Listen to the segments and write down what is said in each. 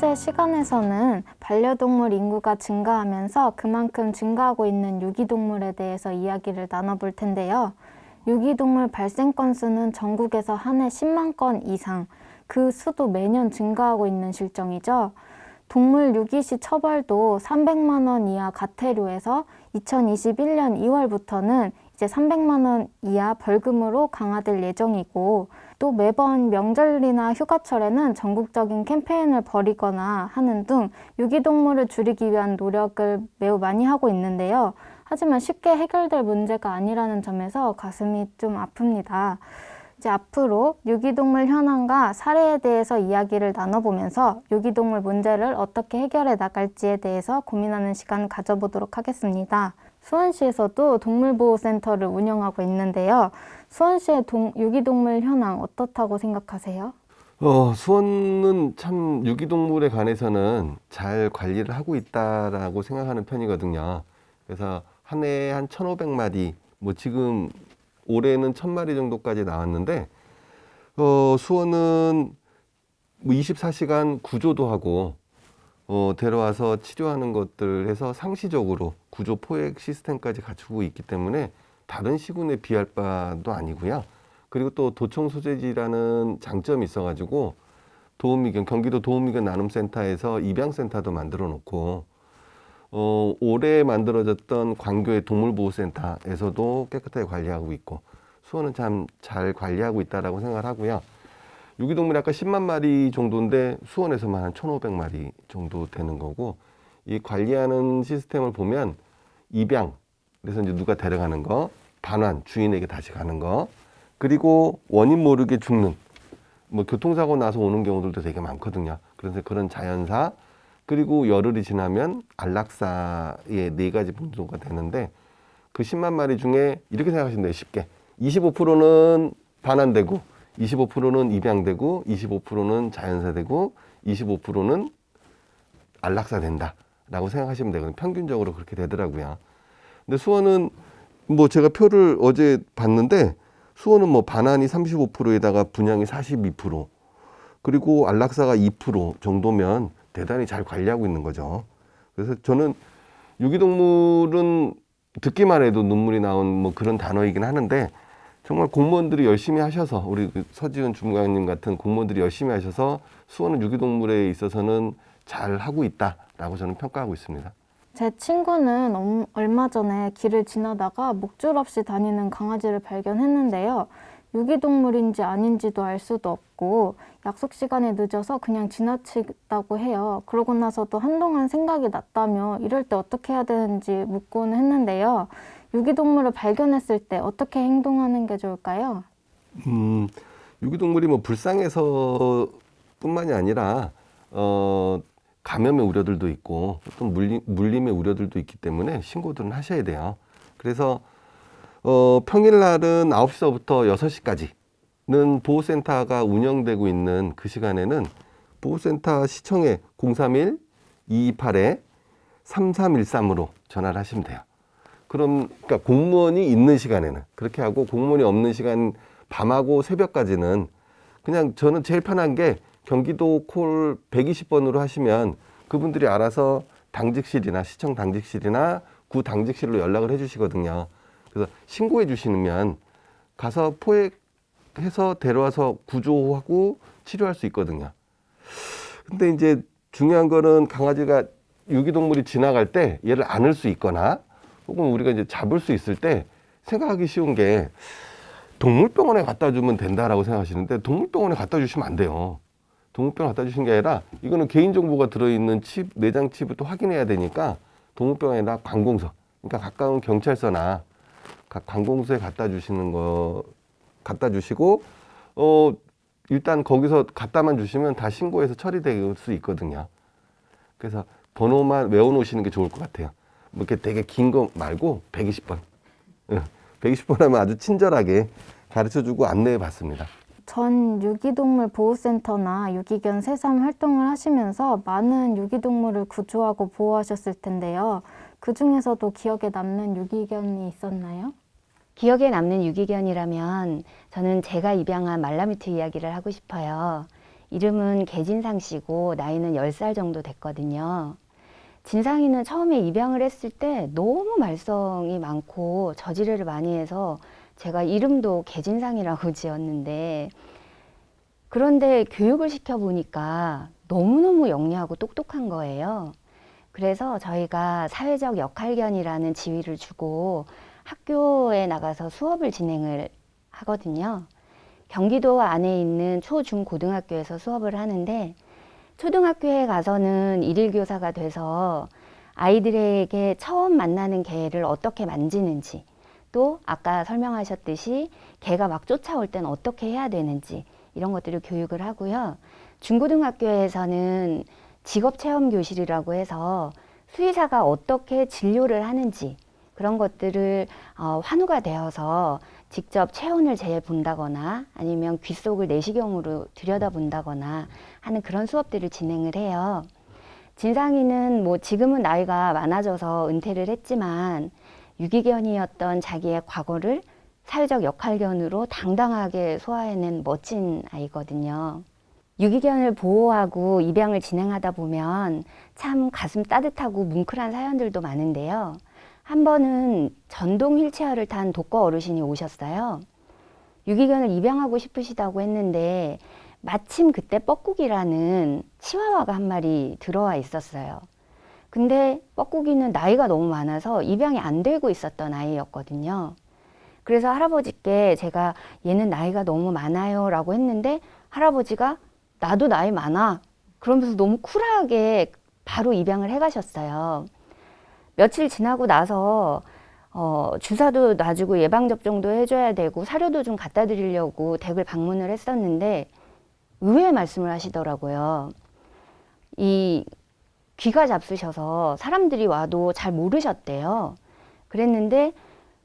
현재 시간에서는 반려동물 인구가 증가하면서 그만큼 증가하고 있는 유기동물에 대해서 이야기를 나눠볼 텐데요. 유기동물 발생 건수는 전국에서 한 해 10만 건 이상, 그 수도 매년 증가하고 있는 실정이죠. 동물 유기시 처벌도 300만 원 이하 과태료에서 2021년 2월부터는 이제 300만 원 이하 벌금으로 강화될 예정이고, 또 매번 명절이나 휴가철에는 전국적인 캠페인을 벌이거나 하는 등 유기동물을 줄이기 위한 노력을 매우 많이 하고 있는데요. 하지만 쉽게 해결될 문제가 아니라는 점에서 가슴이 좀 아픕니다. 이제 앞으로 유기동물 현황과 사례에 대해서 이야기를 나눠보면서 유기동물 문제를 어떻게 해결해 나갈지에 대해서 고민하는 시간 가져보도록 하겠습니다. 수원시에서도 동물보호센터를 운영하고 있는데요. 수원시의 유기동물 현황 어떻다고 생각하세요? 수원은 참 유기동물에 관해서는 잘 관리를 하고 있다라고 생각하는 편이거든요. 그래서 한 해에 한 1,500마리, 지금 올해는 1,000마리 정도까지 나왔는데, 수원은 24시간 구조도 하고, 데려와서 치료하는 것들 해서 상시적으로 구조 포획 시스템까지 갖추고 있기 때문에 다른 시군에 비할 바도 아니고요. 그리고 또 도청 소재지라는 장점이 있어가지고 경기도 도우미견 나눔센터에서 입양센터도 만들어 놓고, 올해 만들어졌던 광교의 동물보호센터에서도 깨끗하게 관리하고 있고, 수원은 참 잘 관리하고 있다라고 생각을 하고요. 유기동물이 아까 10만 마리 정도인데 수원에서만 한 1,500마리 정도 되는 거고, 이 관리하는 시스템을 보면 입양, 그래서 이제 누가 데려가는 거, 반환, 주인에게 다시 가는 거, 그리고 원인 모르게 죽는, 교통사고 나서 오는 경우들도 되게 많거든요. 그래서 그런 자연사, 그리고 열흘이 지나면 안락사의 4가지 분류가 되는데, 그 10만 마리 중에 이렇게 생각하시면 돼요. 쉽게 25%는 반환되고, 25%는 입양되고, 25%는 자연사되고, 25%는 안락사 된다 라고 생각하시면 되거든요. 평균적으로 그렇게 되더라고요. 근데 수원은 제가 표를 어제 봤는데, 수원은 반환이 35%에다가 분양이 42%, 그리고 안락사가 2% 정도면 대단히 잘 관리하고 있는 거죠. 그래서 저는 유기동물은 듣기만 해도 눈물이 나온 그런 단어이긴 하는데, 정말 공무원들이 열심히 하셔서, 우리 서지은 주무관님 같은 공무원들이 열심히 하셔서 수원은 유기동물에 있어서는 잘 하고 있다라고 저는 평가하고 있습니다. 제 친구는 얼마 전에 길을 지나다가 목줄 없이 다니는 강아지를 발견했는데요. 유기동물인지 아닌지도 알 수도 없고 약속 시간에 늦어서 그냥 지나치다고 해요. 그러고 나서도 한동안 생각이 났다며 이럴 때 어떻게 해야 되는지 묻곤 했는데요. 유기동물을 발견했을 때 어떻게 행동하는 게 좋을까요? 유기동물이 불쌍해서 뿐만이 아니라 감염의 우려들도 있고 또 물림의 우려들도 있기 때문에 신고들은 하셔야 돼요. 그래서 평일날은 9시서부터 6시까지는 보호센터가 운영되고 있는 그 시간에는 보호센터 시청에 031-228-3313으로 전화를 하시면 돼요. 그러니까 공무원이 있는 시간에는 그렇게 하고, 공무원이 없는 시간 밤하고 새벽까지는 그냥 저는 제일 편한 게 경기도 콜 120번으로 하시면 그분들이 알아서 당직실이나 시청 당직실이나 구 당직실로 연락을 해주시거든요. 그래서 신고해 주시면 가서 포획해서 데려와서 구조하고 치료할 수 있거든요. 근데 이제 중요한 거는 강아지가 유기동물이 지나갈 때 얘를 안을 수 있거나 혹은 우리가 이제 잡을 수 있을 때 생각하기 쉬운 게, 동물병원에 갖다 주면 된다라고 생각하시는데 동물병원에 갖다 주시면 안 돼요. 동물병원에 갖다 주신 게 아니라 이거는 개인정보가 들어있는 칩, 내장 칩을 또 확인해야 되니까 동물병원이나 관공서, 그러니까 가까운 경찰서나 각 관공서에 갖다 주시고, 일단 거기서 갖다만 주시면 다 신고해서 처리될 수 있거든요. 그래서 번호만 외워놓으시는 게 좋을 것 같아요. 이렇게 되게 긴 거 말고 120번. 120번 하면 아주 친절하게 가르쳐주고 안내해 봤습니다. 전 유기동물 보호센터나 유기견 새삼 활동을 하시면서 많은 유기동물을 구조하고 보호하셨을 텐데요. 그 중에서도 기억에 남는 유기견이 있었나요? 기억에 남는 유기견이라면 저는 제가 입양한 말라뮤트 이야기를 하고 싶어요. 이름은 개진상 씨고 나이는 10살 정도 됐거든요. 진상이는 처음에 입양을 했을 때 너무 말썽이 많고 저지레를 많이 해서 제가 이름도 개진상이라고 지었는데, 그런데 교육을 시켜보니까 너무너무 영리하고 똑똑한 거예요. 그래서 저희가 사회적 역할견이라는 지위를 주고 학교에 나가서 수업을 진행을 하거든요. 경기도 안에 있는 초, 중, 고등학교에서 수업을 하는데, 초등학교에 가서는 일일 교사가 돼서 아이들에게 처음 만나는 개를 어떻게 만지는지, 또 아까 설명하셨듯이 개가 막 쫓아올 때는 어떻게 해야 되는지, 이런 것들을 교육을 하고요. 중고등학교에서는 직업체험교실이라고 해서 수의사가 어떻게 진료를 하는지, 그런 것들을 환우가 되어서 직접 체온을 재본다거나 아니면 귀 속을 내시경으로 들여다본다거나 하는 그런 수업들을 진행을 해요. 진상이는 뭐 지금은 나이가 많아져서 은퇴를 했지만 유기견이었던 자기의 과거를 사회적 역할견으로 당당하게 소화해낸 멋진 아이거든요. 유기견을 보호하고 입양을 진행하다 보면 참 가슴 따뜻하고 뭉클한 사연들도 많은데요. 한 번은 전동 휠체어를 탄 독거 어르신이 오셨어요. 유기견을 입양하고 싶으시다고 했는데 마침 그때 뻐꾸기라는 치와와가 한 마리 들어와 있었어요. 근데 뻐꾸기는 나이가 너무 많아서 입양이 안 되고 있었던 아이였거든요. 그래서 할아버지께 제가 얘는 나이가 너무 많아요 라고 했는데, 할아버지가 나도 나이 많아 그러면서 너무 쿨하게 바로 입양을 해 가셨어요. 며칠 지나고 나서 주사도 놔주고 예방접종도 해줘야 되고 사료도 좀 갖다 드리려고 댁을 방문을 했었는데 의외의 말씀을 하시더라고요. 이 귀가 잡수셔서 사람들이 와도 잘 모르셨대요. 그랬는데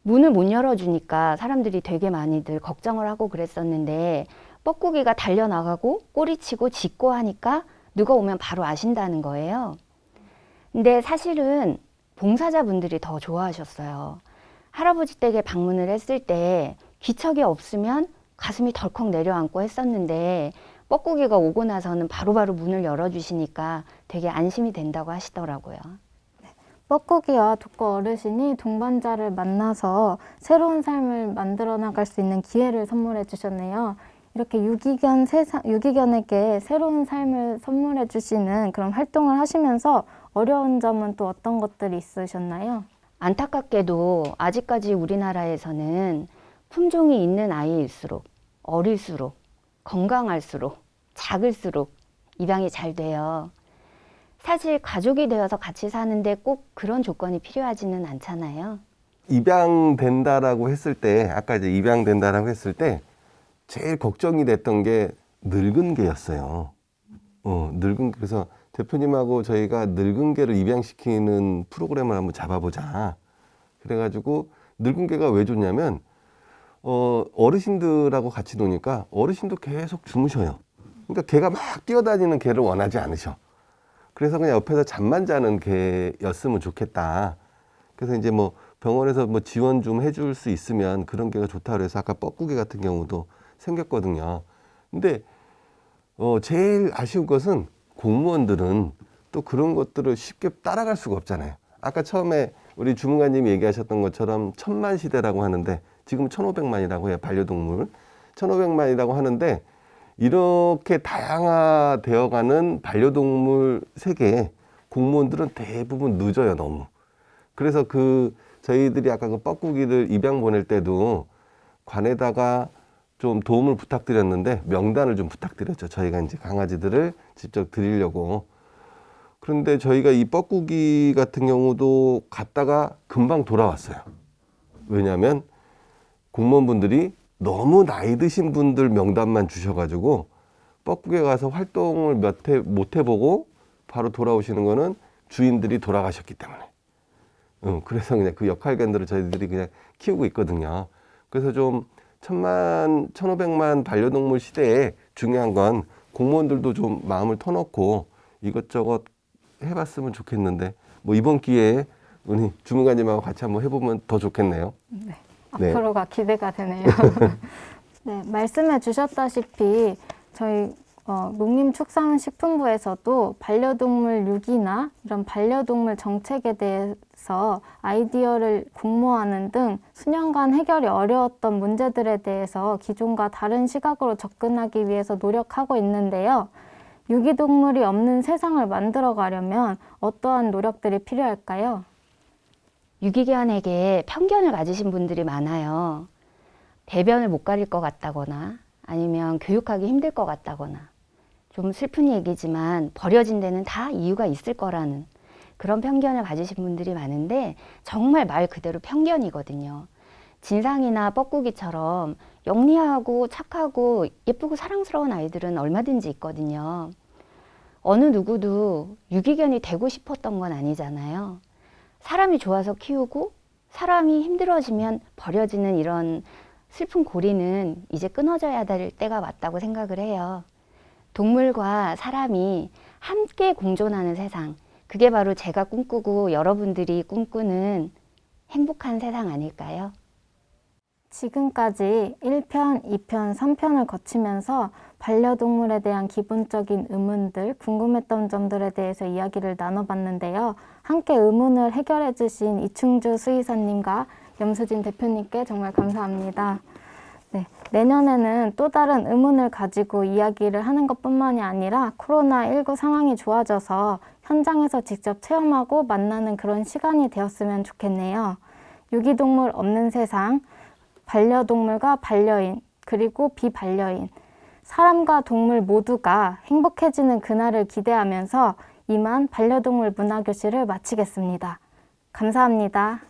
문을 못 열어주니까 사람들이 되게 많이들 걱정을 하고 그랬었는데, 뻐꾸기가 달려나가고 꼬리치고 짖고 하니까 누가 오면 바로 아신다는 거예요. 근데 사실은 봉사자분들이 더 좋아하셨어요. 할아버지 댁에 방문을 했을 때 기척이 없으면 가슴이 덜컥 내려앉고 했었는데, 뻐꾸기가 오고 나서는 바로바로 문을 열어주시니까 되게 안심이 된다고 하시더라고요. 뻐꾸기와 독거 어르신이 동반자를 만나서 새로운 삶을 만들어 나갈 수 있는 기회를 선물해 주셨네요. 이렇게 유기견에게 새로운 삶을 선물해 주시는 그런 활동을 하시면서 어려운 점은 또 어떤 것들이 있으셨나요? 안타깝게도 아직까지 우리나라에서는 품종이 있는 아이일수록, 어릴수록, 건강할수록, 작을수록 입양이 잘 돼요. 사실 가족이 되어서 같이 사는데 꼭 그런 조건이 필요하지는 않잖아요. 입양된다라고 했을 때, 아까 이제 입양된다라고 했을 때 제일 걱정이 됐던 게 늙은 개였어요. 그래서 대표님하고 저희가 늙은 개를 입양시키는 프로그램을 한번 잡아보자. 그래가지고 늙은 개가 왜 좋냐면 어르신들하고 같이 노니까 어르신도 계속 주무셔요. 그러니까 개가 막 뛰어다니는 개를 원하지 않으셔. 그래서 그냥 옆에서 잠만 자는 개였으면 좋겠다. 그래서 이제 뭐 병원에서 뭐 지원 좀 해줄 수 있으면 그런 개가 좋다 그래서 아까 뻐꾸기 같은 경우도 생겼거든요. 근데 제일 아쉬운 것은 공무원들은 또 그런 것들을 쉽게 따라갈 수가 없잖아요. 아까 처음에 우리 주무관님이 얘기하셨던 것처럼 1000만 시대라고 하는데 지금 1500만이라고 해요. 반려동물 1500만이라고 하는데, 이렇게 다양화되어가는 반려동물 세계에 공무원들은 대부분 늦어요, 너무. 그래서 저희들이 아까 그 뻐꾸기를 입양 보낼 때도 관에다가 좀 도움을 부탁드렸는데 명단을 좀 부탁드렸죠. 저희가 이제 강아지들을 직접 드리려고. 그런데 저희가 이 뻐꾸기 같은 경우도 갔다가 금방 돌아왔어요. 왜냐하면 공무원분들이 너무 나이 드신 분들 명단만 주셔가지고 뻐꾸기에 가서 활동을 몇 해 못 해보고 바로 돌아오시는 거는 주인들이 돌아가셨기 때문에. 그래서 그냥 그 역할견들을 저희들이 그냥 키우고 있거든요. 그래서 좀 1000만, 1500만 반려동물 시대에 중요한 건 공무원들도 좀 마음을 터놓고 이것저것 해봤으면 좋겠는데, 뭐 이번 기회에 우리 주무관님하고 같이 한번 해보면 더 좋겠네요. 네. 네. 앞으로가 기대가 되네요. 네, 말씀해 주셨다시피 저희 농림축산식품부에서도 반려동물 유기나 이런 반려동물 정책에 대해서 아이디어를 공모하는 등 수년간 해결이 어려웠던 문제들에 대해서 기존과 다른 시각으로 접근하기 위해서 노력하고 있는데요. 유기동물이 없는 세상을 만들어 가려면 어떠한 노력들이 필요할까요? 유기견에게 편견을 가지신 분들이 많아요. 배변을 못 가릴 것 같다거나 아니면 교육하기 힘들 것 같다거나 좀 슬픈 얘기지만 버려진 데는 다 이유가 있을 거라는 그런 편견을 가지신 분들이 많은데 정말 말 그대로 편견이거든요. 진상이나 뻐꾸기처럼 영리하고 착하고 예쁘고 사랑스러운 아이들은 얼마든지 있거든요. 어느 누구도 유기견이 되고 싶었던 건 아니잖아요. 사람이 좋아서 키우고 사람이 힘들어지면 버려지는 이런 슬픈 고리는 이제 끊어져야 될 때가 왔다고 생각을 해요. 동물과 사람이 함께 공존하는 세상, 그게 바로 제가 꿈꾸고 여러분들이 꿈꾸는 행복한 세상 아닐까요? 지금까지 1편, 2편, 3편을 거치면서 반려동물에 대한 기본적인 의문들, 궁금했던 점들에 대해서 이야기를 나눠봤는데요. 함께 의문을 해결해 주신 이충주 수의사님과 염수진 대표님께 정말 감사합니다. 네, 내년에는 또 다른 의문을 가지고 이야기를 하는 것뿐만이 아니라 코로나19 상황이 좋아져서 현장에서 직접 체험하고 만나는 그런 시간이 되었으면 좋겠네요. 유기동물 없는 세상, 반려동물과 반려인, 그리고 비반려인, 사람과 동물 모두가 행복해지는 그날을 기대하면서 이만 반려동물 문화교실을 마치겠습니다. 감사합니다.